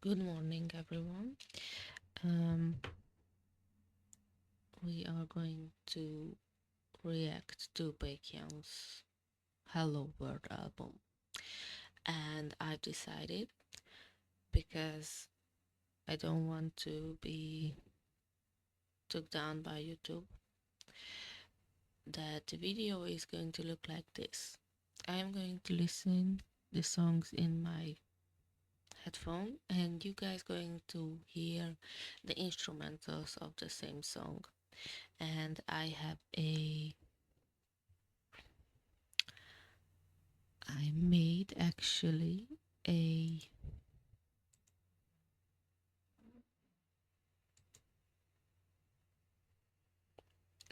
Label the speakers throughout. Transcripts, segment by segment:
Speaker 1: Good morning, everyone. Um, we are going to react to Baekhyun's Hello World album, and I've decided because I don't want to be took down by YouTube that the video is going to look like this. I am going to listen the songs in my headphone, and you guys going to hear the instrumentals of the same song. And I made actually a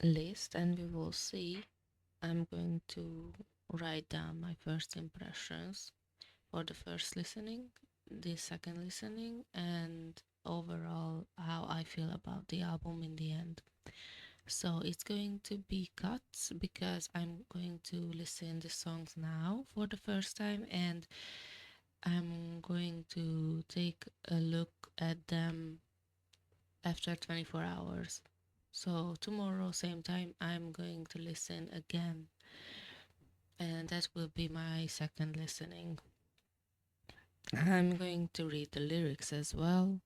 Speaker 1: list, and we will see. I'm going to write down my first impressions for the first listening, the second listening, and overall how I feel about the album in the end. So it's going to be cuts because I'm going to listen the songs now for the first time, and I'm going to take a look at them after 24 hours. So tomorrow, same time, I'm going to listen again, and that will be my second listening. I'm going to read the lyrics as well,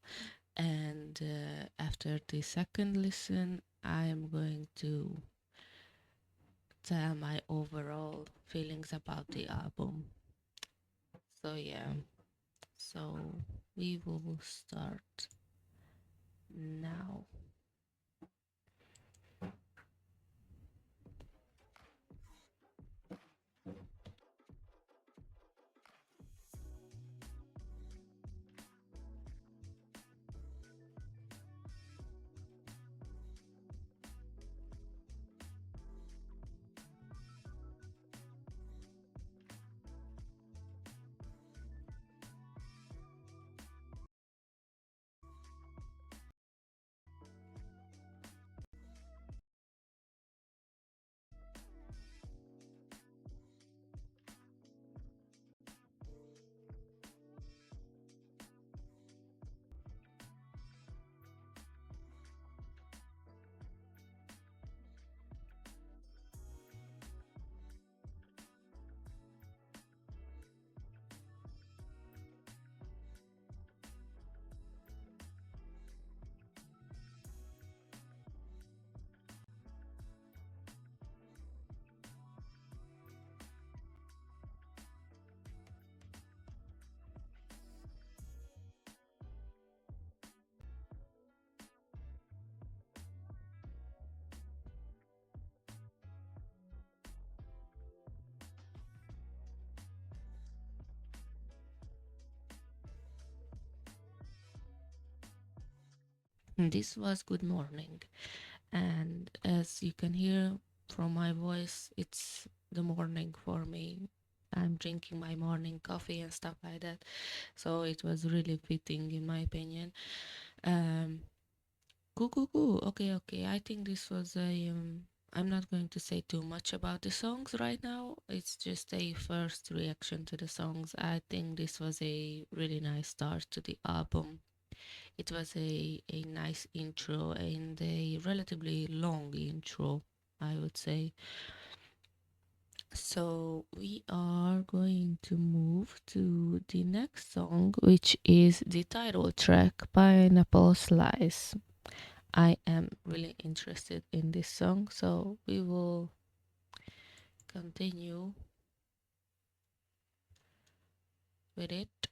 Speaker 1: and after the second listen, I am going to tell my overall feelings about the album. So, yeah, so we will start now. This was Good Morning, and as you can hear from my voice, it's the morning for me. I'm drinking my morning coffee and stuff like that, so it was really fitting in my opinion. um Cool, cool, cool. Okay, okay, I think this was a I'm not going to say too much about the songs right now. It's just a first reaction to the songs. I think this was a really nice start to the album. It was a nice intro and a relatively long intro, I would say. So we are going to move to the next song, which is the title track, Pineapple Slice. I am really interested in this song, so we will continue with it.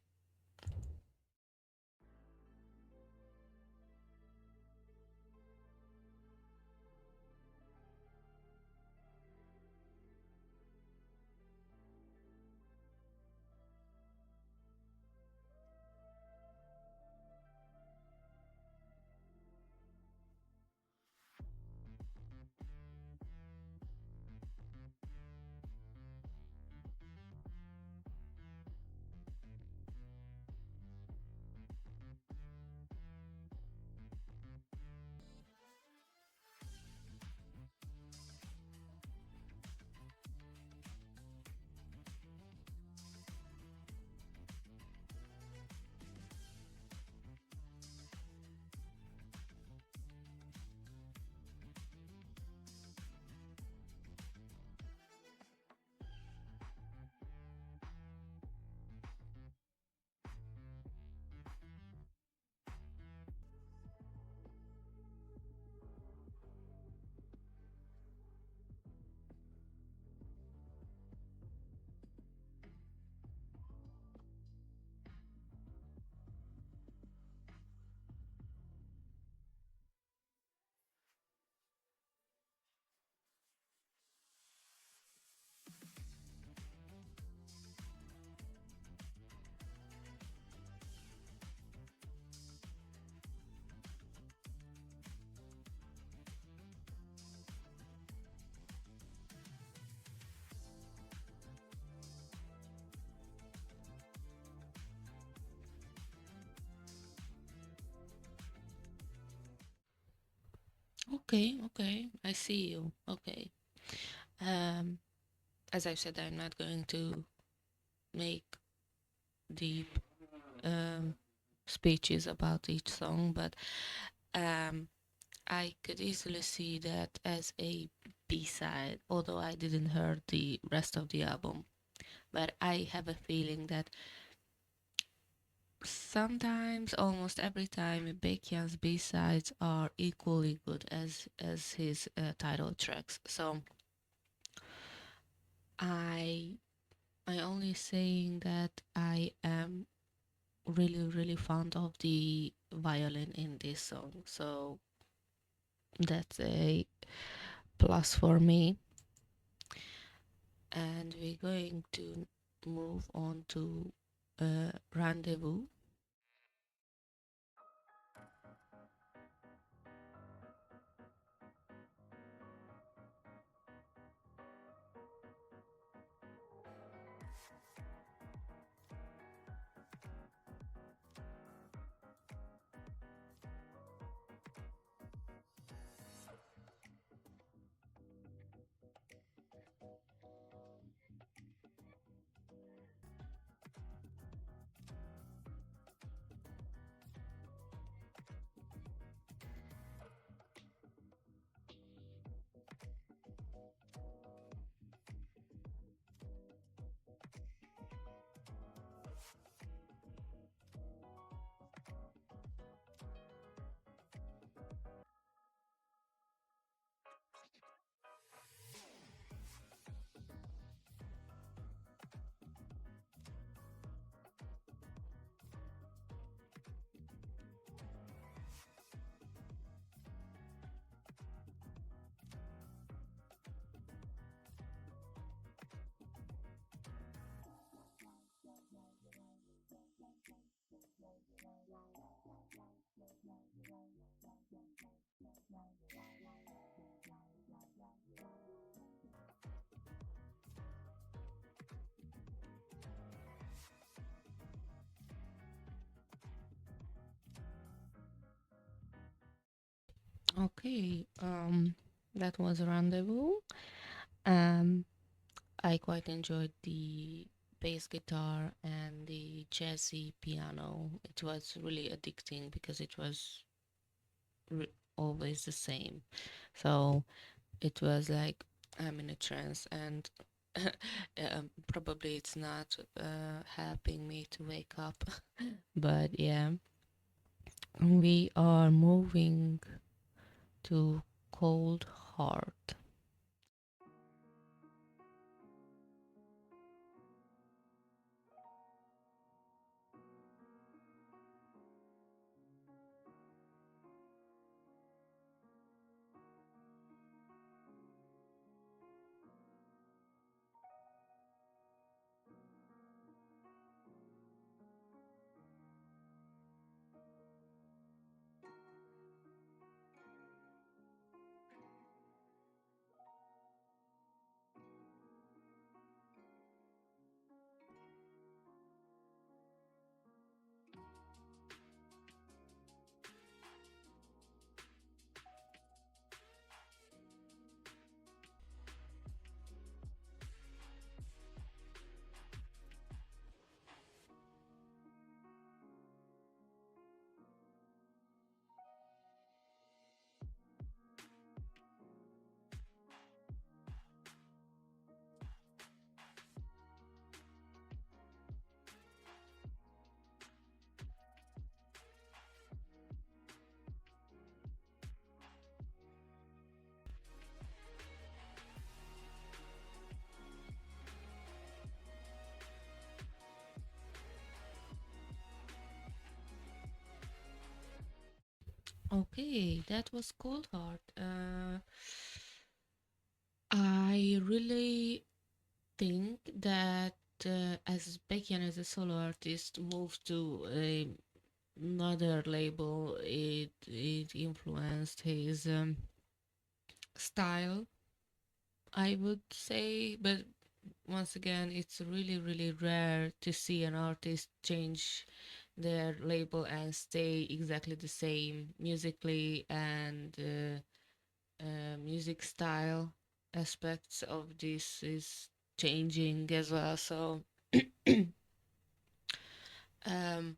Speaker 1: Okay, okay, I see you. Okay. Um, as I said, I'm not going to make deep speeches about each song, but um, I could easily see that as a B-side, although I didn't hear the rest of the album. But I have a feeling that sometimes, almost every time, Baekhyun's B-sides are equally good as his title tracks. So I I only saying that I am really fond of the violin in this song. So that's a plus for me. And we're going to move on to Rendezvous. Okay, that was Rendezvous. Um, I quite enjoyed the bass guitar and the jazzy piano. It was really addicting because it was re- always the same. So it was like I'm in a trance, and probably it's not helping me to wake up. But yeah, we are moving to Cold Heart. Okay, that was Cold Heart. I really think that as Baekhyun as a solo artist moved to another label, it influenced his style, I would say. But once again, it's really rare to see an artist change their label and stay exactly the same musically and music style aspects of this is changing as well. So um,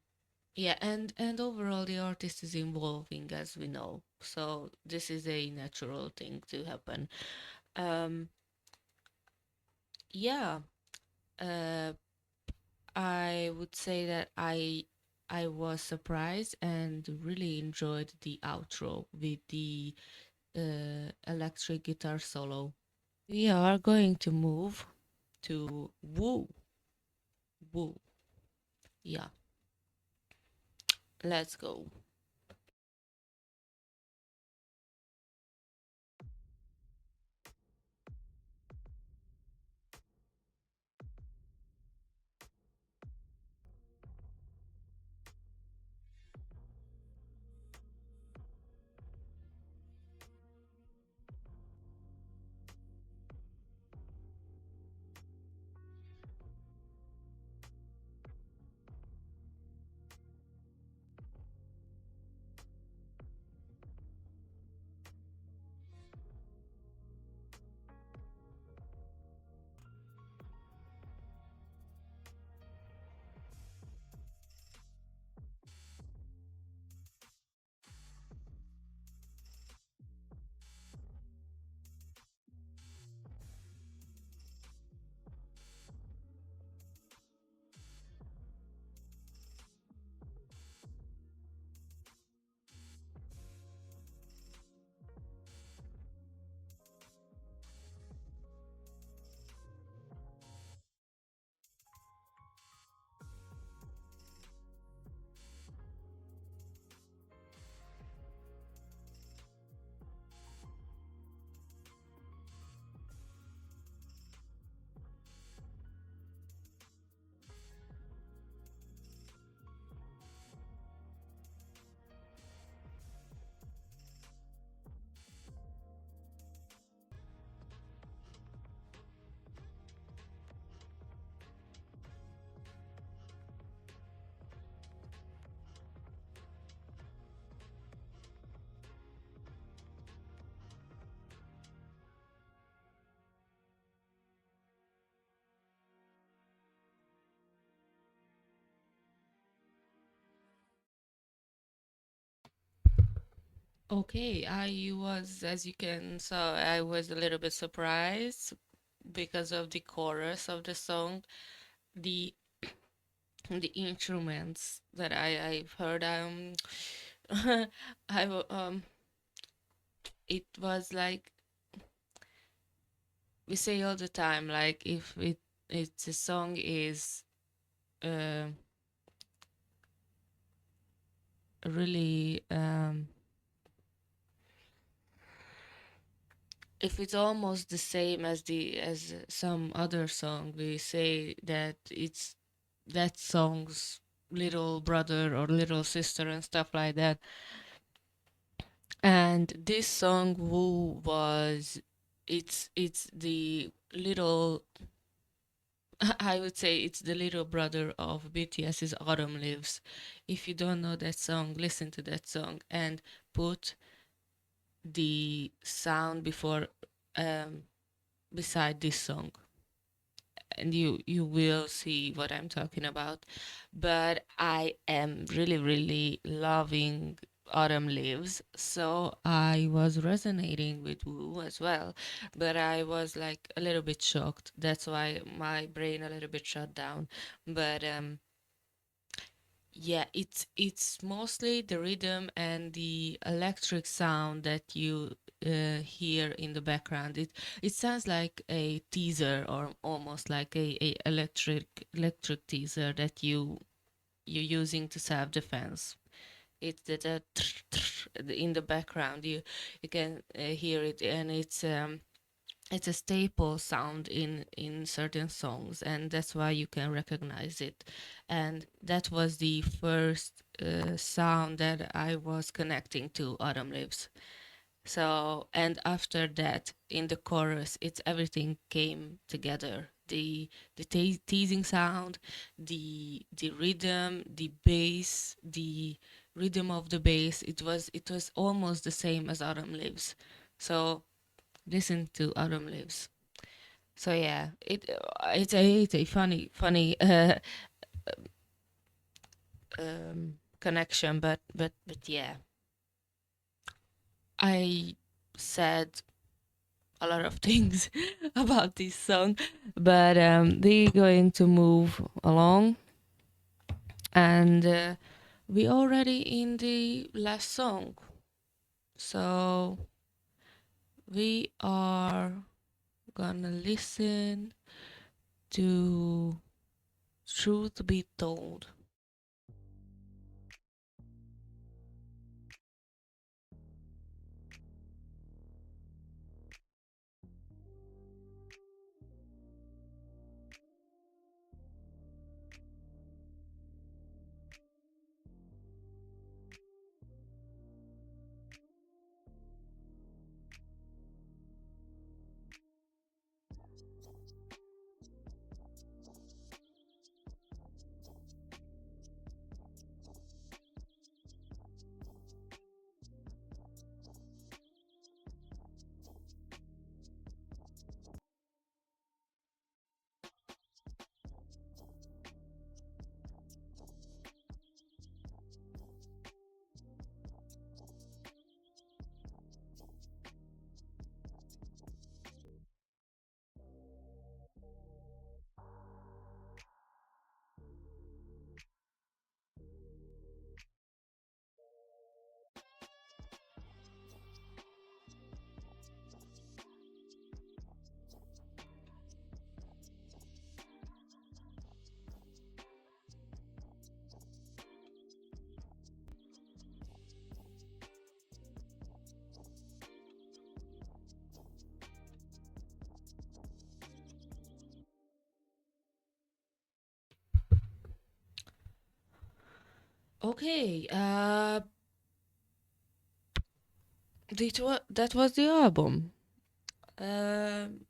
Speaker 1: yeah, and overall the artist is evolving as we know. So this is a natural thing to happen. Um, yeah, uh, I would say that I was surprised and really enjoyed the outro with the electric guitar solo. We are going to move to Woo. Woo. Yeah, let's go. Okay, I was, as you can saw, I was a little bit surprised because of the chorus of the song, the the instruments that I've heard. It was like we say all the time, like if it's a song is uh really if it's almost the same as the as some other song, we say that it's that song's little brother or little sister and stuff like that. And this song Woo was it's the little I would say it's the little brother of BTS's Autumn Lives. If you don't know that song, listen to that song and put the sound before um beside this song, and you will see what I'm talking about. But I am really loving Autumn Leaves, so I was resonating with Woo as well, but I was like a little bit shocked. That's why my brain a little bit shut down. But yeah, it's mostly the rhythm and the electric sound that you hear in the background. It sounds like a teaser or almost like a electric teaser that you're using to self defense. It's in the background. You can hear it, and it's a staple sound in certain songs, and that's why you can recognize it. And that was the first sound that I was connecting to Autumn Leaves. So, and after that, in the chorus, it's everything came together. The teasing sound, the rhythm, the bass, the rhythm of the bass. It was almost the same as Autumn Leaves. So listen to Autumn Leaves. So yeah, it's a funny connection, but yeah, I said a lot of things about this song, but they're going to move along, and we already in the last song, so we are gonna listen to Truth Be Told. Okay, that was the album. Um,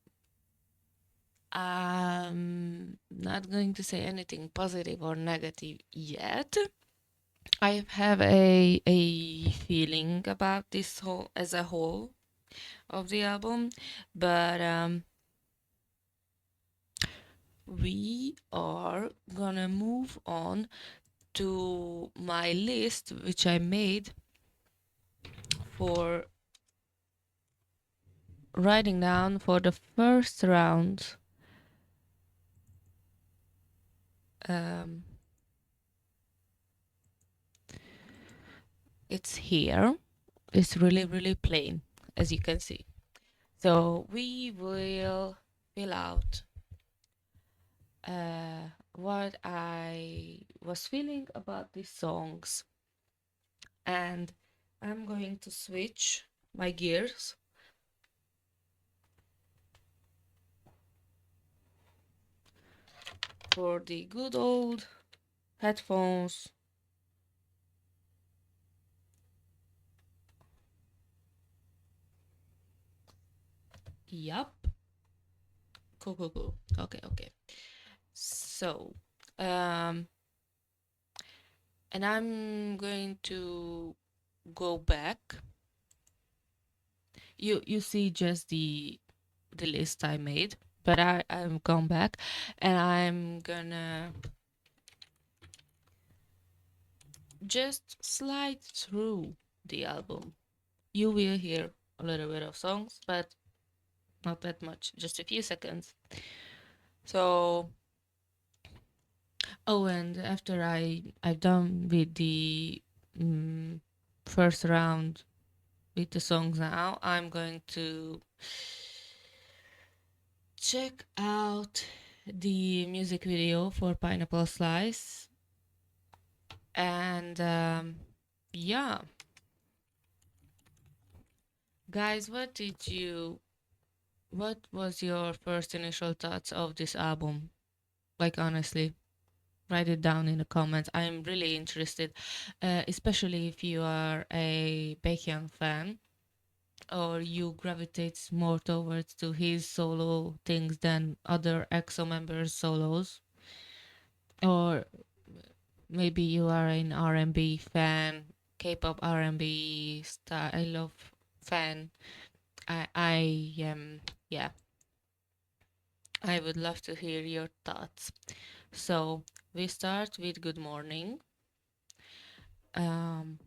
Speaker 1: I'm not going to say anything positive or negative yet. I have a feeling about this whole as a whole of the album, but we are gonna move on to my list, which I made for writing down for the first round. Um, it's here. It's really plain, as you can see. So we will fill out what I was feeling about these songs, and I'm going to switch my gears for the good old headphones. Yup. Cool. Okay. So, um, and I'm going to go back. You see just the list I made, but I'm going back, and I'm gonna just slide through the album. You will hear a little bit of songs, but not that much, just a few seconds. So, oh, and after I've done with the first round with the songs now, I'm going to check out the music video for Pineapple Slice. And yeah, guys, what was your first initial thoughts of this album? Like, honestly, write it down in the comments. I'm really interested, especially if you are a Baekhyun fan or you gravitate more towards to his solo things than other EXO members' solos, or maybe you are an R&B fan, K-pop R&B style fan, yeah, I would love to hear your thoughts. So we start with good morning. Um,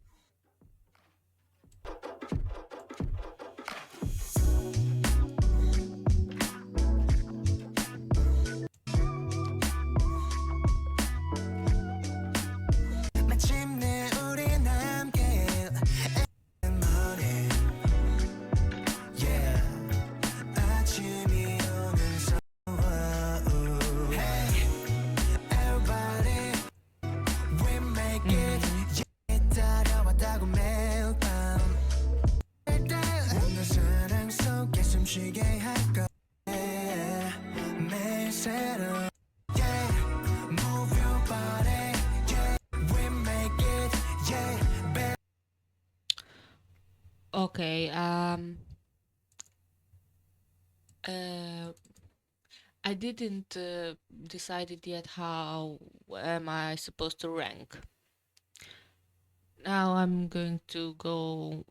Speaker 2: 마침내 우린 함께 morning yeah 아침이 오는 서와 hey everybody we make it yeah 따라왔다고 매일 밤 오늘 사랑 속에 숨쉬게 할 거야 매일 새로 yeah move your body yeah we make it yeah baby.
Speaker 1: okay. Uh, I didn't decided yet how am I supposed to rank. Now I'm going to go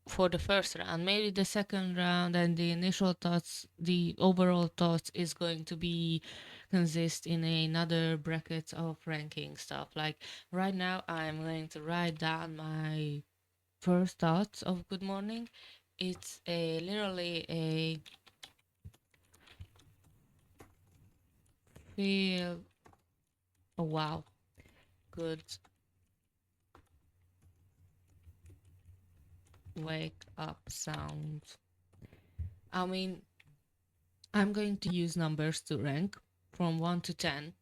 Speaker 1: for the first round. Maybe the second round and the initial thoughts, the overall thoughts is going to be consist in another bracket of ranking stuff. Like right now, I'm going to write down my first thoughts of good morning. It's a literally a feel. Oh wow, good wake up sound. I mean, I'm going to use numbers to rank from 1 to 10.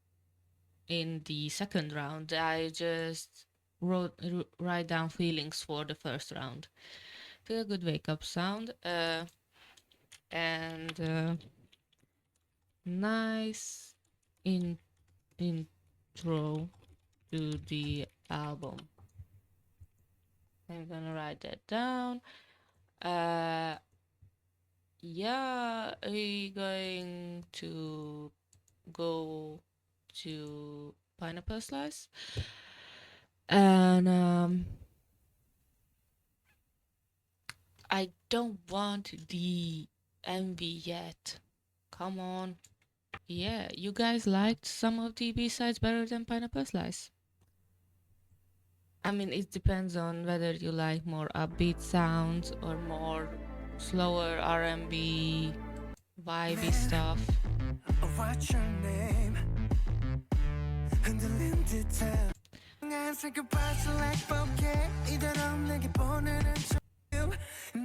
Speaker 1: In the second round, I just write down feelings for the first round. Feel good wake up sound, and nice intro to the album. I'm gonna write that down. Yeah, we going to go to pineapple slice, and I don't want the MV yet. Come on. Yeah, you guys liked some of the B-sides better than Pineapple Slice. I mean, it depends on whether you like more upbeat sounds or more slower R&B, vibey stuff.
Speaker 2: What's your name? 흔들린 듯한 Say goodbye to like bouquet 이대로 내게 보내는 중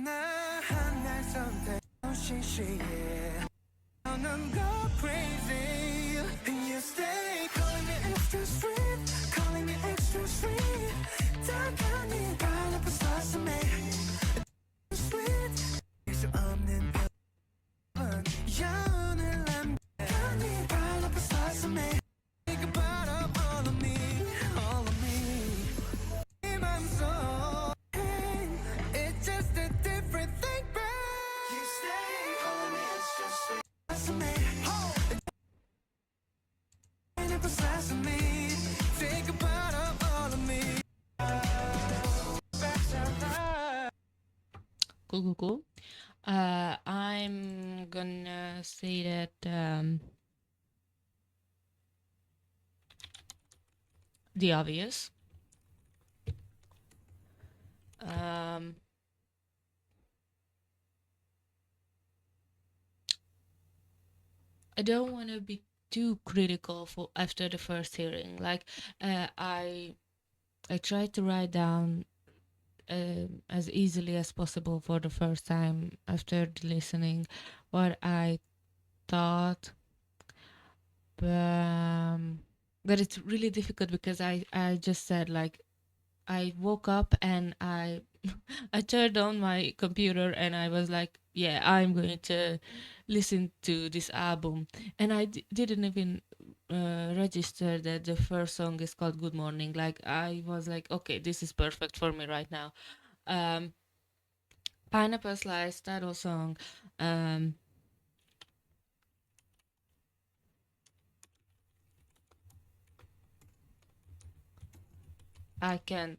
Speaker 2: 나한날 선택 시시해 넌 go crazy and you stay calling me extra sweet calling me extra sweet 다가니 pineapple slice of me sweet 수 없는 편 연을 남겨니 pineapple slice of me think about all of me all of me I'm so it's just a different thing babe you stay calling me extra sweet slice of me pineapple slice of me think about all of me
Speaker 1: Cool. I'm gonna say that the obvious. I don't want to be too critical for after the first hearing. Like, I tried to write down as easily as possible for the first time after the listening what I thought, but it's really difficult because I just said like I woke up and I I turned on my computer and I was like, yeah, I'm going to listen to this album, and I didn't even register that the first song is called Good Morning. Like I was like, okay, this is perfect for me right now. Um, Pineapple Slice title song. Um, I can't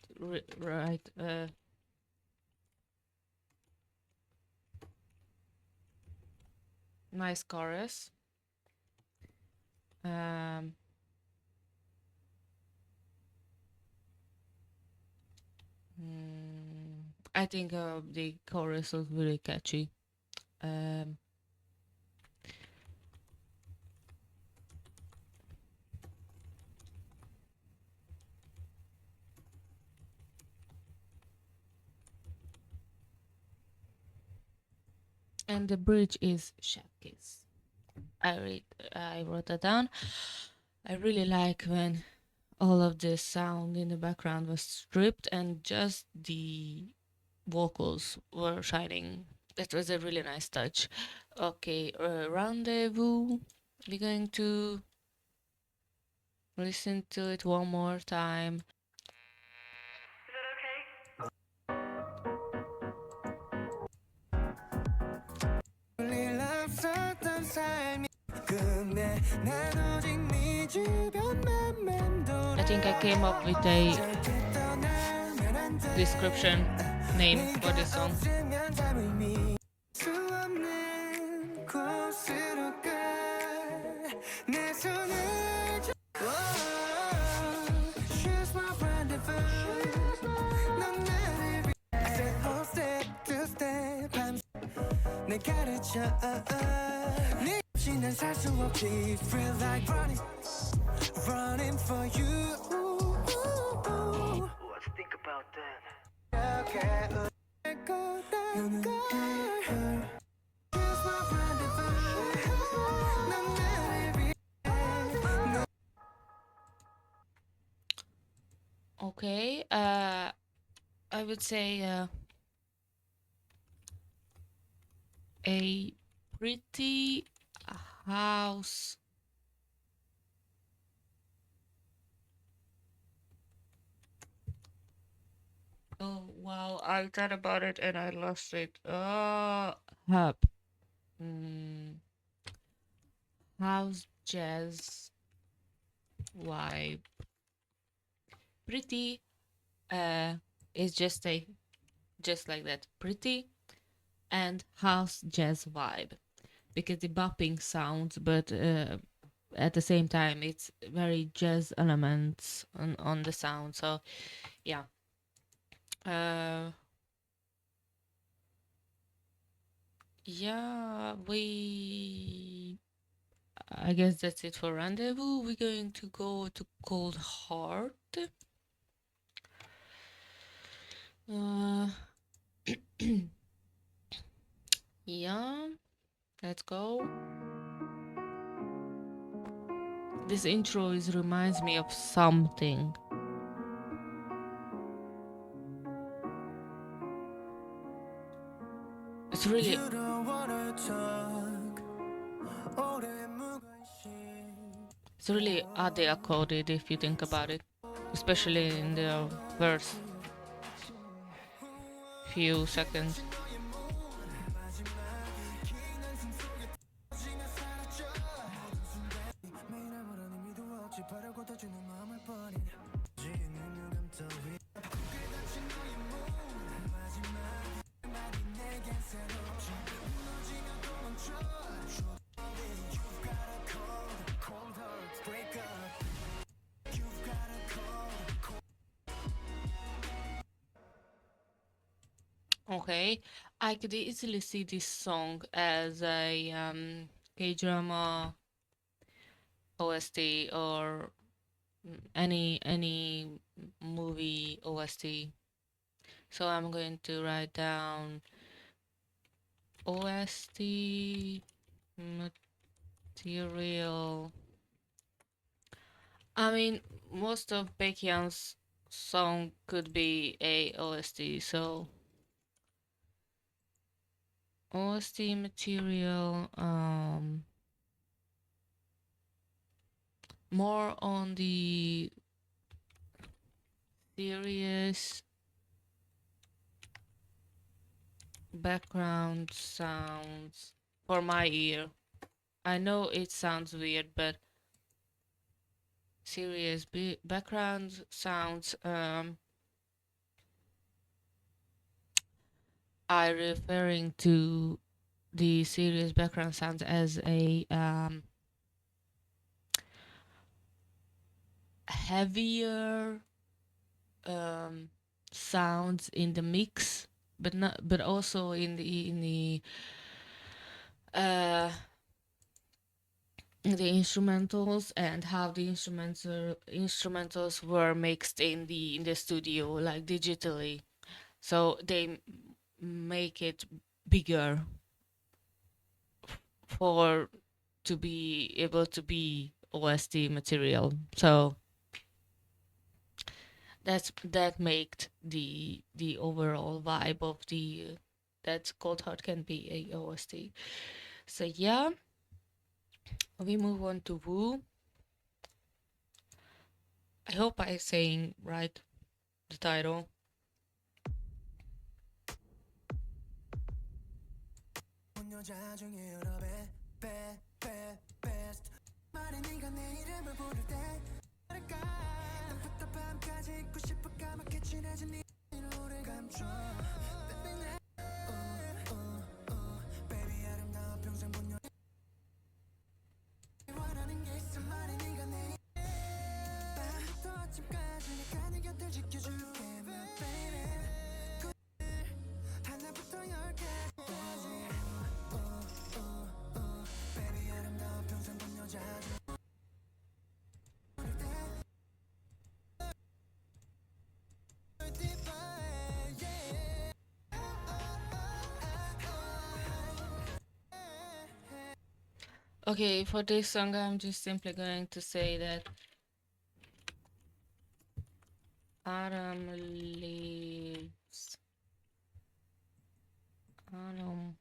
Speaker 1: write. nice chorus. Um, I think the chorus was really catchy. Um, and the bridge is Chef Kiss. I wrote that down. I really like when all of the sound in the background was stripped and just the vocals were shining. That was a really nice touch. Okay, Rendezvous. We're going to listen to it one more time.
Speaker 2: 앞섰던 삶이 끝내 난 오직 네 주변만 맴돌아
Speaker 1: I think I came up with a
Speaker 2: 절대 떠나면 안 돼.
Speaker 1: description name for this song.
Speaker 2: 없으면 잠을 수 없는 곳으로 가내 손을 잡고 Choose my rendezvous 넌 나를 위해 step to step 밤새 내 가르쳐 네 없이 난 살 수 없지 Feel like running for you Let's think about that okay. 너는 걸 Choose my rendezvous 넌 나를 위해
Speaker 1: Okay, I would say a pretty house. Oh wow, I thought about it and I lost it. Hub. House jazz vibe. Pretty is just like that. Pretty and house jazz vibe. Because the bopping sounds, but at the same time it's very jazz elements on the sound. So yeah. Yeah, I guess that's it for Rendezvous. We're going to go to Cold Heart. Yeah, let's go. This intro reminds me of something. It's really oddly coded if you think about it, especially in the first few seconds. Okay, I could easily see this song as a K-drama OST or any movie OST. So I'm going to write down OST material. I mean, most of Baekhyun's song could be a OST, so OST material, more on the serious background sounds for my ear. I know it sounds weird, but serious background sounds are referring to the serious background sounds as a heavier um, sounds in the mix, but also uh, in the instrumentals, and how the instrumentals were mixed in the studio, like digitally. So they make it bigger for to be able to be OST material. So that made the overall vibe of the that Cold Heart can be a OST. So yeah, we move on to Woo. I hope I'm saying right the title. Okay, for this song, I'm just simply going to say that Autumn leaves. Autumn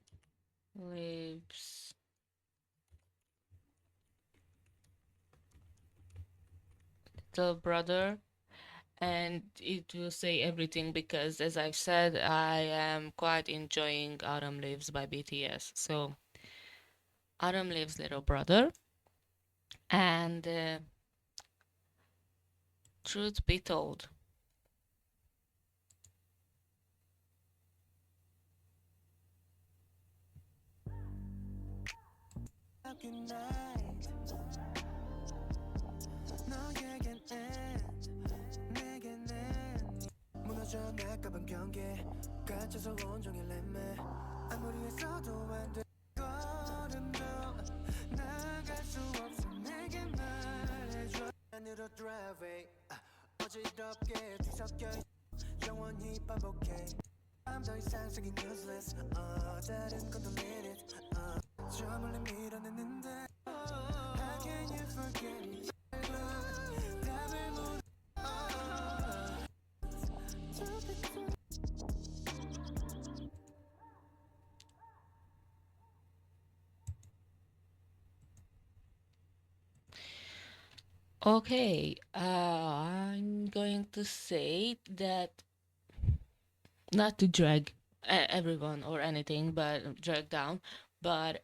Speaker 1: leaves. The brother, and it will say everything because, as I've said, I am quite enjoying Autumn Leaves by BTS. So, Autumn Leaves' little brother, and truth be told, okay, I'm going to say that not to drag everyone or anything, but drag down, but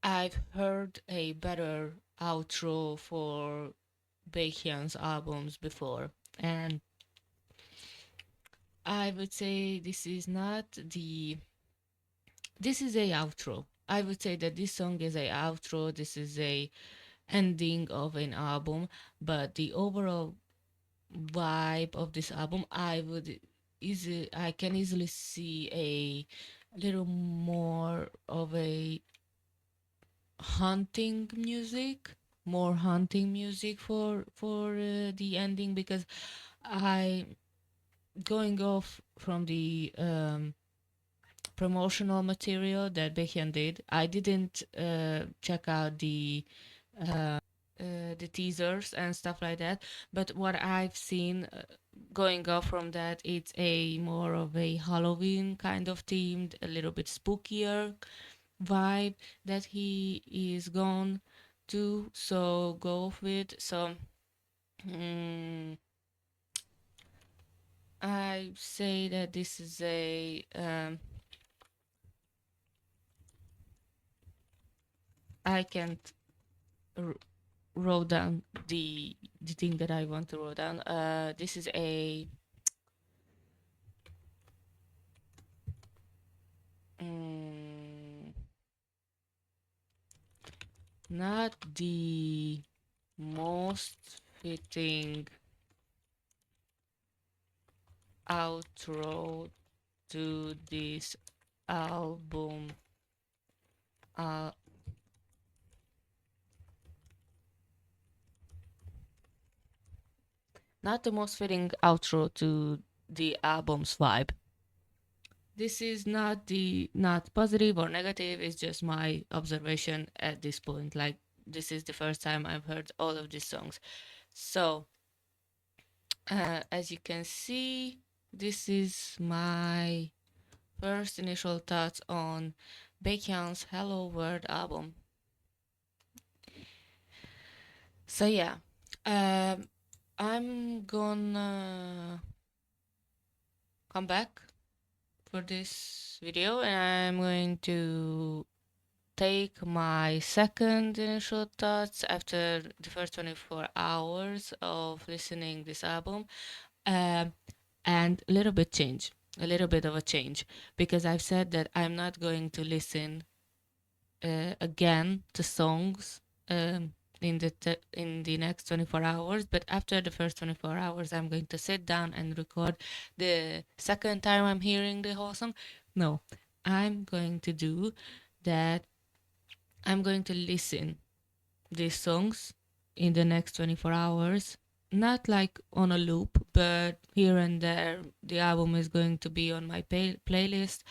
Speaker 1: I've heard a better outro for Baekhyun's albums before, and I would say this is a outro. I would say that this song is a outro. This is a ending of an album, but the overall vibe of this album, I can easily see a little more of a hunting music, more hunting music for the ending, because I going off from the promotional material that Baekhyun did. I didn't check out the teasers and stuff like that, but what I've seen going off from that, it's a more of a Halloween kind of themed, a little bit spookier vibe that he is gone to. So go off with. So mm, I say that this is a I can't r- wrote down the thing that I want to write down. This is a not the most fitting outro to this album. Not the most fitting outro to the album's vibe. This is not positive or negative, it's just my observation at this point. Like, this is the first time I've heard all of these songs. So, as you can see, this is my first initial thoughts on Baekhyun's Hello World album. So yeah, I'm gonna come back for this video and I'm going to take my second initial thoughts after the first 24 hours of listening this album, and a little bit of a change, because I've said that I'm not going to listen again to songs in the next 24 hours, but after the first 24 hours I'm going to sit down and record the second time I'm hearing the whole song. No, I'm going to do that. I'm going to listen these songs in the next 24 hours, not like on a loop, but here and there the album is going to be on my playlist.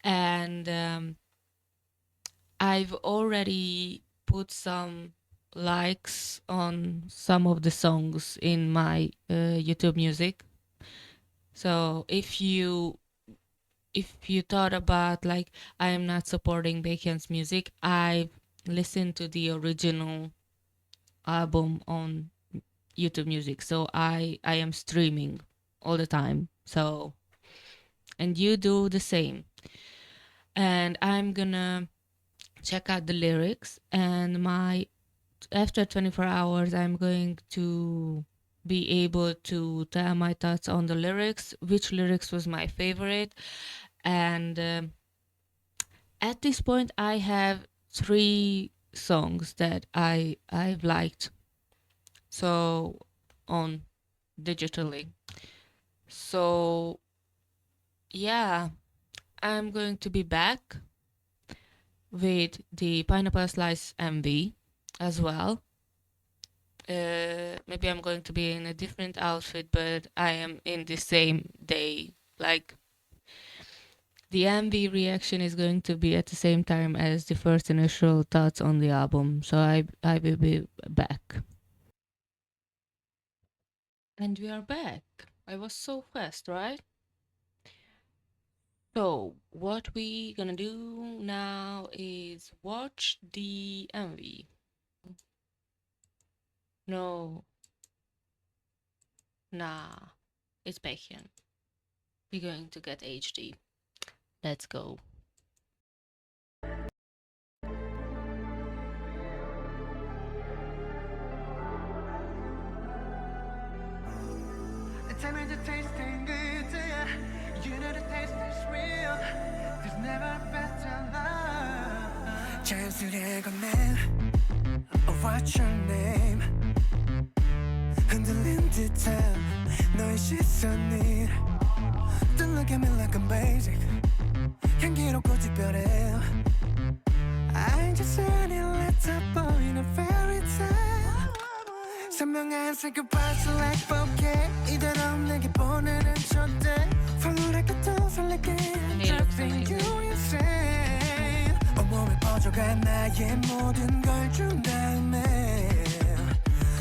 Speaker 1: And I've already put some likes on some of the songs in my YouTube Music. So if you thought about like I am not supporting Baekhyun's music, I've listened to the original album on YouTube Music. So I am streaming all the time. So, and you do the same. And I'm gonna check out the lyrics, and after 24 hours I'm going to be able to tell my thoughts on the lyrics, which lyrics was my favorite. And at this point I have 3 songs that I've liked, so on digitally. So yeah, I'm going to be back with the Pineapple Slice MV as well. Maybe I'm going to be in a different outfit, but I am in the same day. Like, the MV reaction is going to be at the same time as the first initial thoughts on the album. So I will be back. And we are back. I was so fast, right? So what we gonna do now is watch the MV. No. Nah. It's Baekhyun. We're going to get HD. Let's go.
Speaker 2: Tell me the tasting good, yeah. You know the taste is real. There's never a better love. 자연스레 건넨 What's your name? 흔들린 듯한 너의 시선이 Don't look at me like I'm basic 향기롭고 특별해 I just said it, let's up in a fairy tale 선명한 색깔 like bouquet 이대로 내게 보내는 초대 황홀하게도 설레게 Driving you insane 온몸에 퍼져간 나의 모든 걸 준 다음에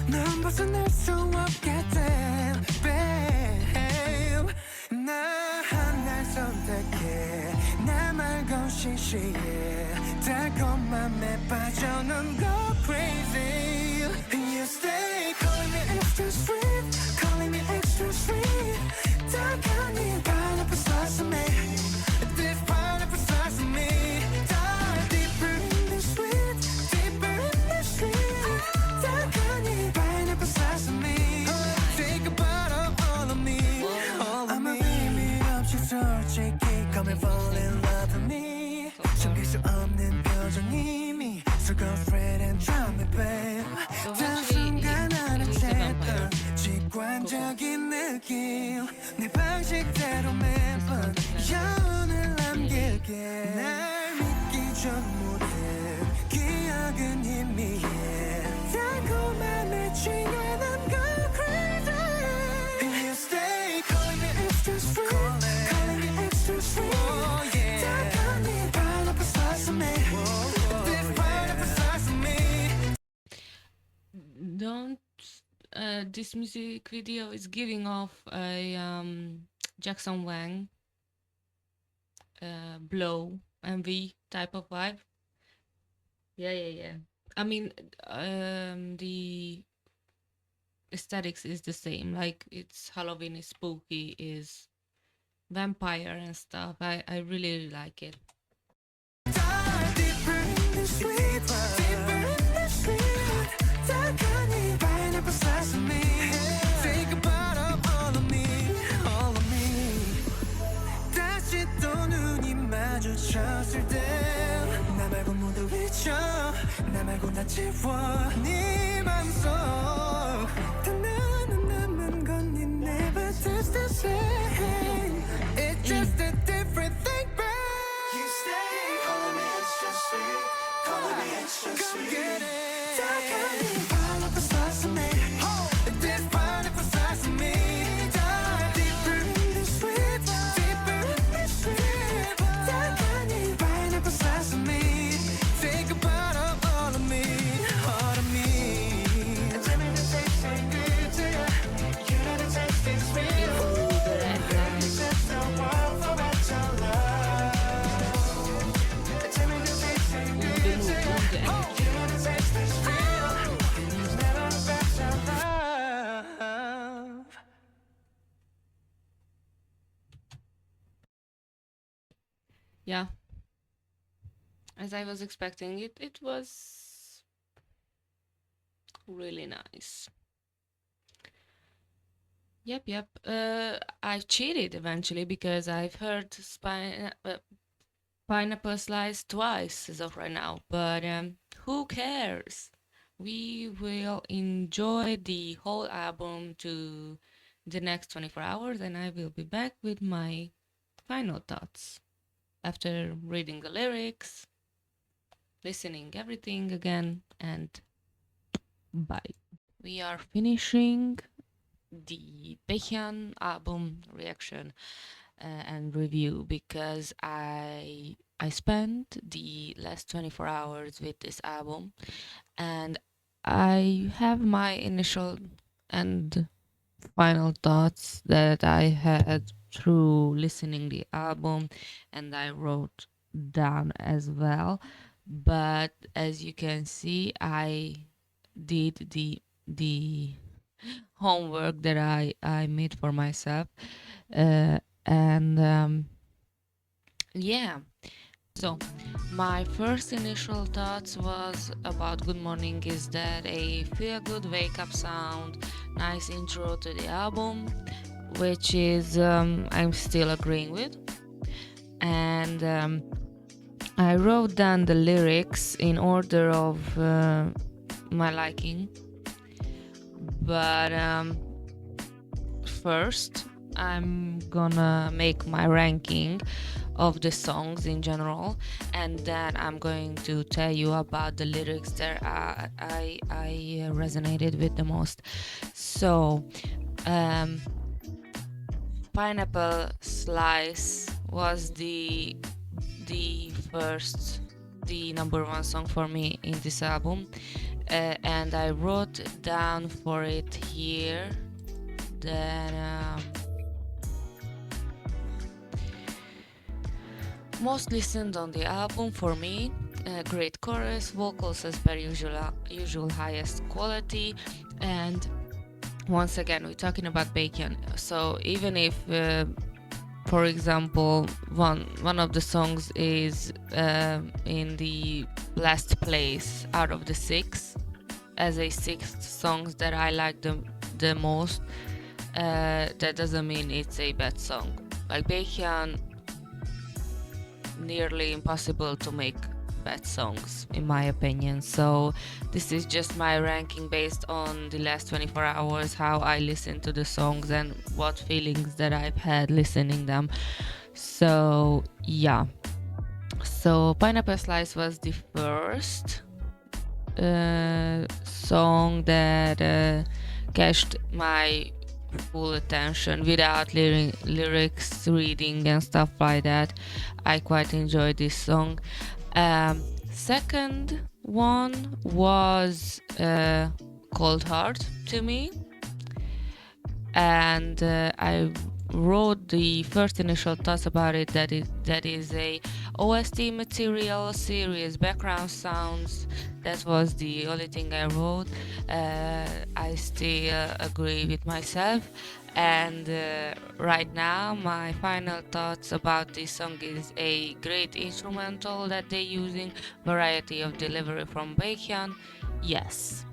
Speaker 2: 넌 벗어날 수 없게 돼 Babe 난 날 선택해 나 말고 시시해 달콤한 맘에 빠져 넌 go crazy You stay calling me extra sweet calling me extra sweet 달콤한 pineapple slice of me This pineapple slice of me Dive deeper in the sweet deeper in the sweet 달콤한 pineapple slice of me Take a bite of all of me all of me I'm a baby 없이 솔직히 come and fall in love with me 숨길 수 없는 표정이 me So girlfriend and 느낌 내 방식대로 매번 영혼을 남길게 날 믿기 전 모든 기억은 희미해 달콤함에 취해 난 go crazy And you stay calling me extra sweet calling me extra sweet oh yeah 달콤한 pineapple slice of me this pineapple slice of me
Speaker 1: Don't this music video is giving off a Jackson Wang blow MV type of vibe. Yeah. I mean, the aesthetics is the same. Like it's Halloween is spooky, is vampire and stuff. I really like it.
Speaker 2: Dive deeper in the sweet, deeper in the sweet. 달콤한 pineapple slice of me. Think about all of me, all of me. 다시 또 눈이 마주쳤을 때 나 말고 모두 잊혀 나 말고 다 지워 네 맘속 단 나는 남은 건 you never taste the same It's just a different thing babe You stay calling me extra sweet calling me extra sweet Come get it 달콤한 pineapple slice of me This pineapple slice of me Dive deeper in the sweet deeper in the sweet 달콤한 pineapple slice of me Think about all of me all of me Tell me the taste ain't good to you You know the taste is sweet Let me set the world for better love Tell me the taste ain't good to you You know the taste is real There's never better love
Speaker 1: Yeah, as I was expecting it, it was really nice. Yep. I cheated eventually because I've heard Pineapple Slice twice as of right now, but who cares? We will enjoy the whole album to the next 24 hours and I will be back with my final thoughts after reading the lyrics, listening everything again, and bye. We are finishing the Baekhyun album reaction and review because I spent the last 24 hours with this album and I have my initial and final thoughts that I had through listening the album and I wrote down as well, but as you can see I did the homework that I made for myself and yeah, so my first initial thoughts was about Good Morning is that a feel good wake up sound, nice intro to the album, which is I'm still agreeing with, and I wrote down the lyrics in order of my liking, but first I'm gonna make my ranking of the songs in general and then I'm going to tell you about the lyrics that I resonated with the most. So Pineapple Slice was the number one song for me in this album and I wrote down for it here that most listened on the album for me, great chorus, vocals as per usual highest quality, and once again we're talking about Baekhyun, so even if for example one of the songs is in the last place out of the 6 as a 6th songs that I like the most, that doesn't mean it's a bad song. Like Baekhyun, nearly impossible to make bad songs in my opinion. So this is just my ranking based on the last 24 hours, how I listen to the songs and what feelings that I've had listening them. So yeah, so Pineapple Slice was the first song that catched my full attention without lyrics reading and stuff like that. I quite enjoyed this song. Second one was Cold Heart to me, and I wrote the first initial thoughts about it, that is a OST material series, background sounds. That was the only thing I wrote. I still agree with myself, and right now my final thoughts about this song is a great instrumental that they're using, variety of delivery from Baekhyun. Yes.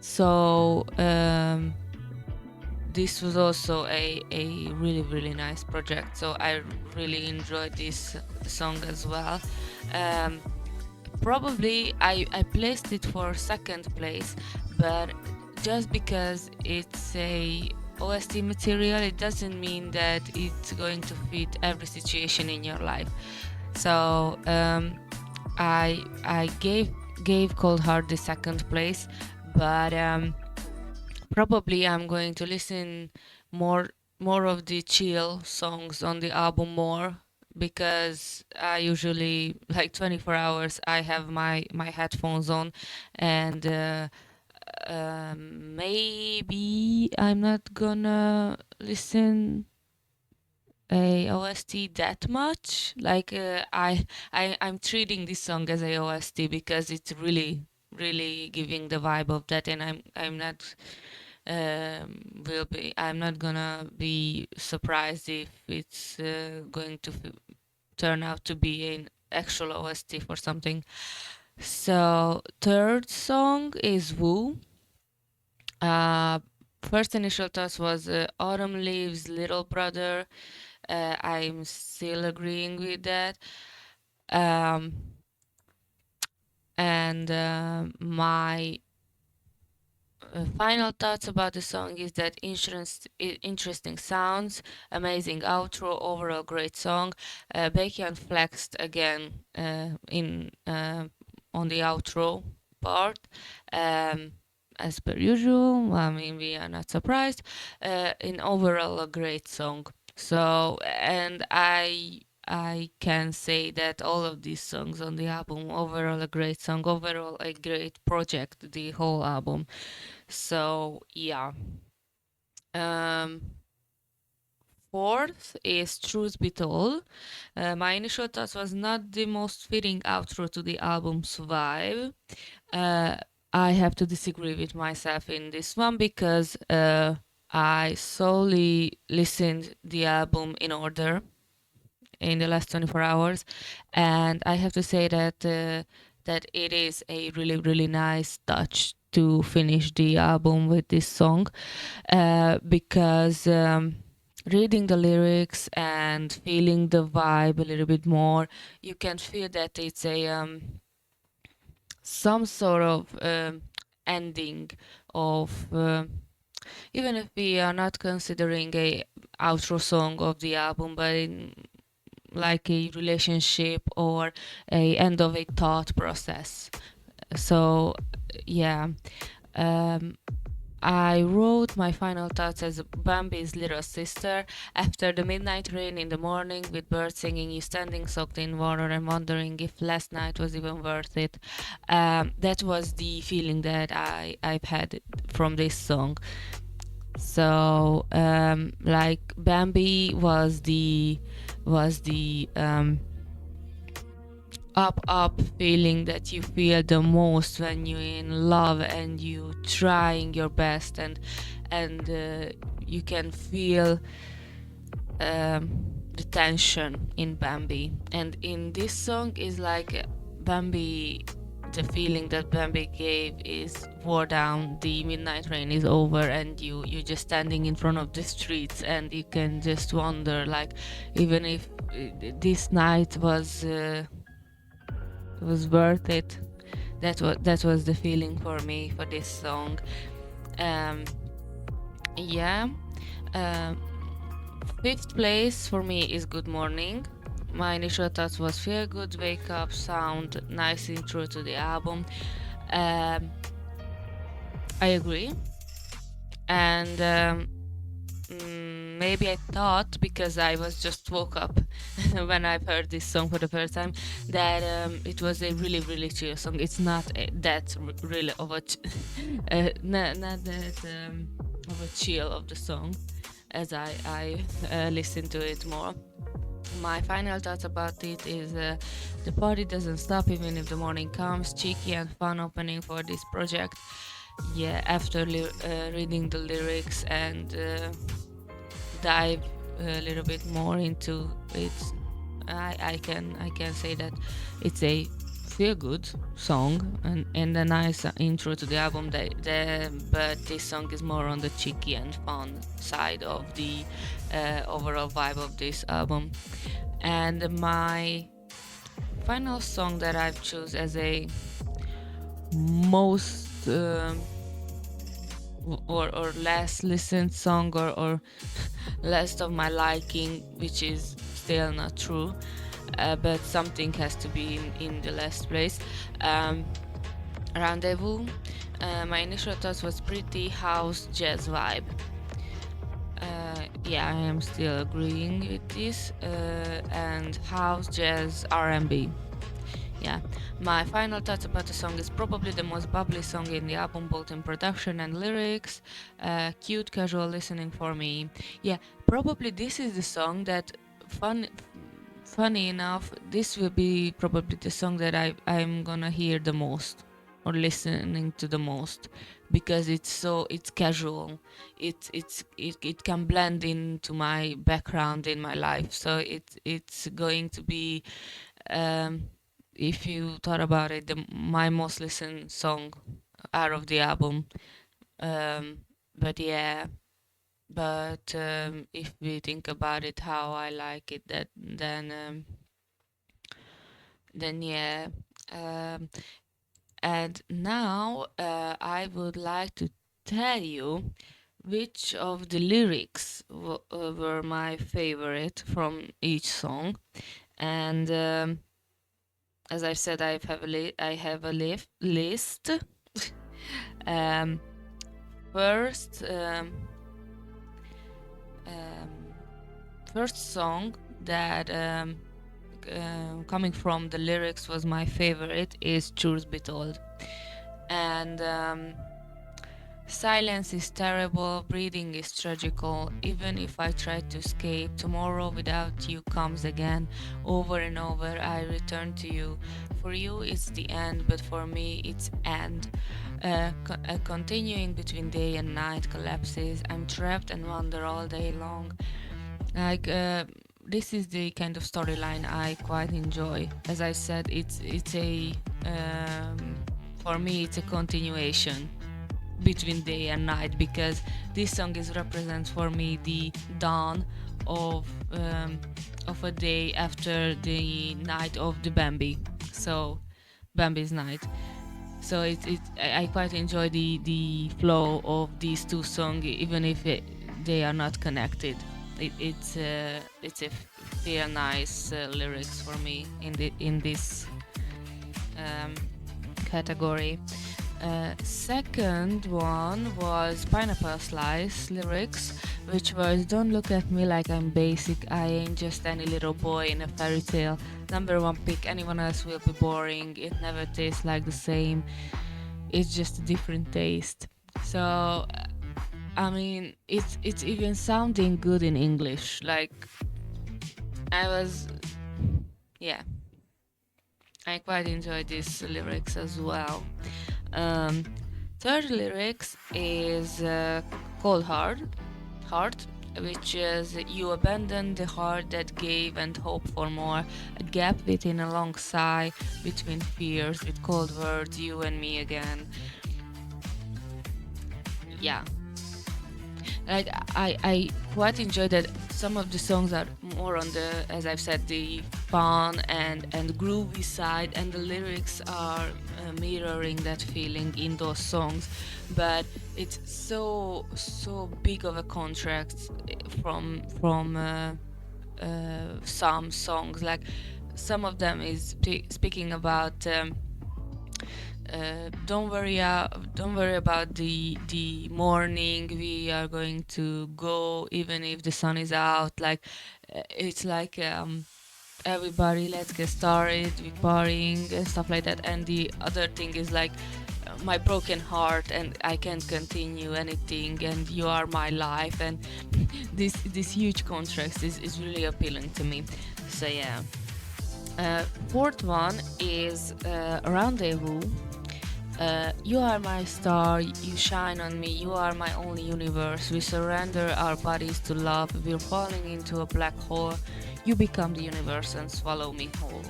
Speaker 1: So this was also a really nice project, so I really enjoyed this song as well. Probably I placed it for second place, but just because it's a OST material, it doesn't mean that it's going to fit every situation in your life. So I gave Cold Heart the second place, but probably I'm going to listen more of the chill songs on the album more, because I usually, like 24 hours, I have my headphones on, and maybe I'm not gonna listen a OST that much. Like I'm treating this song as a OST because it's really giving the vibe of that, and I'm not I'm not gonna be surprised if it's going to turn out to be an actual OST for something. So third song is Woo. uh First initial thoughts was Autumn Leaves Little Brother. I'm still agreeing with that. um and my final thoughts about the song is that interesting sounds, amazing outro, overall great song. Baekhyun flexed again in on the outro part, um, as per usual. I mean, we are not surprised. In overall, a great song. So, and I can say that all of these songs on the album, overall a great song, overall a great project, the whole album. So yeah. Um, Fourth is Truth Be Told. My initial thoughts was not the most fitting outro to the album's vibe. Uh, I have to disagree with myself in this one because I solely listened the album in order in the last 24 hours, and I have to say that that it is a really nice touch to finish the album with this song, because reading the lyrics and feeling the vibe a little bit more, you can feel that it's a some sort of ending of even if we are not considering a outro song of the album, but in like a relationship or a end of a thought process. So yeah, um, I wrote my final thoughts as Bambi's little sister. After the midnight rain in the morning, with birds singing, you standing soaked in water and wondering if last night was even worth it. That was the feeling that I've had from this song. So like Bambi was the up feeling that you feel the most when you're in love and you trying your best, and you can feel the tension in Bambi. And in this song is like Bambi, the feeling that Bambi gave is wore down, the midnight rain is over, and you're just standing in front of the streets, and you can just wonder, like, even if this night was It was worth it. That was the feeling for me for this song. Um, yeah. Um, Fifth place for me is Good Morning. My initial thoughts was feel good, wake up, sound, nice intro to the album. Um, I agree, and maybe I thought because I was just woke up when I heard this song for the first time that it was a really really chill song. It's not that really of a not that of a chill of the song as I listen to it more. My final thoughts about it is the party doesn't stop even if the morning comes. Cheeky and fun opening for this project. Yeah, after reading the lyrics and dive a little bit more into it, I can say that it's a feel good song and a nice intro to the album. But this song is more on the cheeky and fun side of the overall vibe of this album. And my final song that I've choose as a most or less listened song or less of my liking, which is still not true, but something has to be in the last place. Rendezvous. My initial thoughts was pretty house jazz vibe. Yeah, I am still agreeing with this. And house jazz R&B. Yeah, my final thoughts about the song is probably the most bubbly song in the album, both in production and lyrics. Cute, casual listening for me. Yeah, probably this is the song that, funny enough, this will be probably the song that I'm gonna hear the most or listening to the most because it's casual. It can blend into my background in my life, so it's going to be if you thought about it, my most listened song out of the album. Um, but yeah, but if we think about it, how I like it, then yeah. Um, and now I would like to tell you which of the lyrics were my favorite from each song, and as I've said, I have a list. um, first, um, first song that coming from the lyrics was my favorite is "Truth Be Told," and silence is terrible, breathing is tragical. Even if I try to escape, tomorrow without you comes again. Over and over, I return to you. For you, it's the end, but for me, it's end. Continuing between day and night collapses. I'm trapped and wander all day long. Like, this is the kind of storyline I quite enjoy. As I said, it's a for me, it's a continuation between day and night because this song is represents for me the dawn of a day after the night of the Bambi. So Bambi's night. So I quite enjoy the flow of these two songs even if they are not connected. It's a feel nice lyrics for me in this um, category. Second one was Pineapple Slice lyrics, which was "Don't look at me like I'm basic, I ain't just any little boy in a fairy tale. Number one pick, anyone else will be boring, it never tastes like the same, it's just a different taste." So, I mean, it's even sounding good in English. Like, I was, yeah, I quite enjoyed these lyrics as well. Um, Third lyrics is Cold Heart, which is "You abandoned the heart that gave and hope for more. A gap within a long sigh between fears, with cold words, you and me again." Yeah, like I quite enjoy that some of the songs are more on the, as I've said, the fun and groovy side, and the lyrics are mirroring that feeling in those songs, but it's so big of a contrast from some songs. Like some of them is speaking about don't worry about the morning, we are going to go even if the sun is out. Like it's like everybody, let's get started with partying and stuff like that. And the other thing is like my broken heart and I can't continue anything and you are my life. And this huge contrast is really appealing to me. So yeah. Fourth one is Rendezvous. You are my star, you shine on me, you are my only universe. We surrender our bodies to love, we're falling into a black hole. You become the universe and swallow me whole.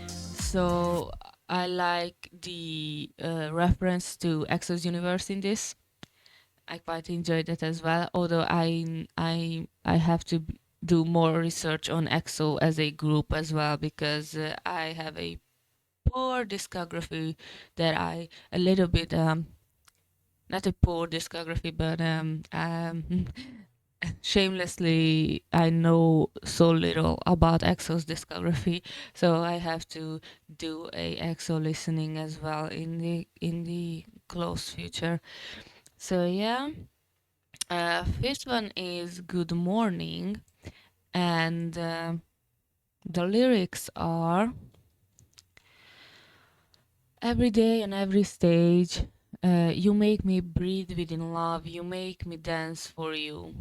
Speaker 1: So I like the reference to EXO's universe in this. I quite enjoyed that as well. Although I have to do more research on EXO as a group as well, because I have a poor discography that I a little bit not a poor discography, but shamelessly I know so little about EXO's discography, so I have to do a EXO listening as well in the close future. So yeah, fifth one is Good Morning, and the lyrics are: every day and every stage, you make me breathe within love, you make me dance for you.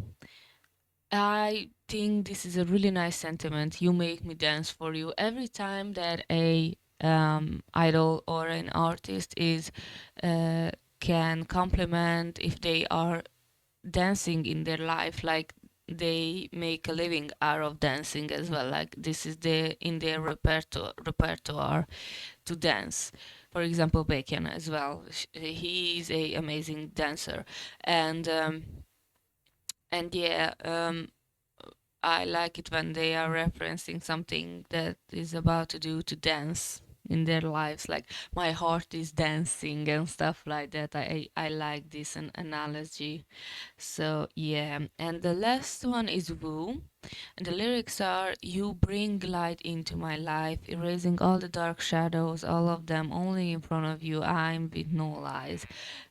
Speaker 1: I think this is a really nice sentiment. You make me dance for you. Every time that a idol or an artist is can compliment if they are dancing in their life, like they make a living out of dancing as well. Like this is in their repertoire to dance. For example, Baekhyun as well. He is a amazing dancer, and yeah, I like it when they are referencing something that is about to do to dance in their lives, like my heart is dancing and stuff like that. I like this analogy. So yeah, and the last one is Woo, and the lyrics are: you bring light into my life, erasing all the dark shadows, all of them only in front of you, I'm with no lies.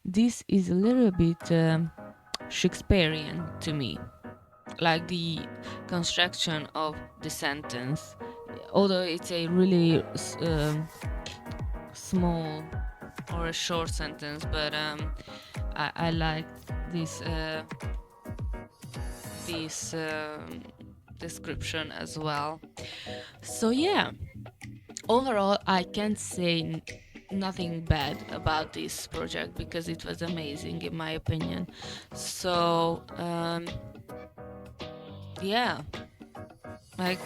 Speaker 1: This is a little bit Shakespearean to me, like the construction of the sentence, although it's a really small or a short sentence, but I like this this description as well. So yeah, overall I can't say nothing bad about this project because it was amazing in my opinion. So yeah, like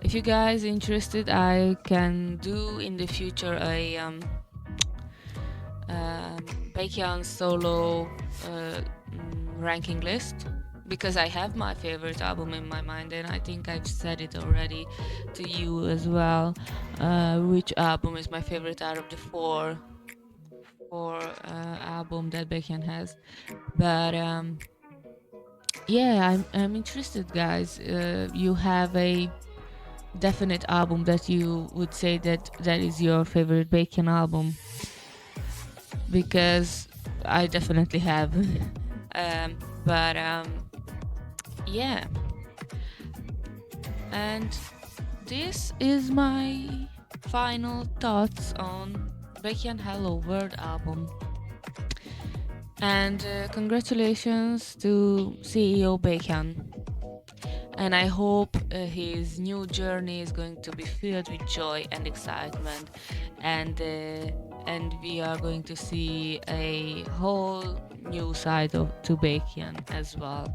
Speaker 1: if you guys interested, I can do in the future a Baekhyun solo ranking list, because I have my favorite album in my mind, and I think I've said it already to you as well. Which album is my favorite out of the four album that Baekhyun has? But yeah, I'm interested, guys. You have a definite album that you would say that is your favorite Baekhyun album? Because I definitely have. But yeah, and this is my final thoughts on Baekhyun Hello World album. And congratulations to CEO Baekhyun. And I hope his new journey is going to be filled with joy and excitement, and we are going to see a whole new side to Baekhyun as well.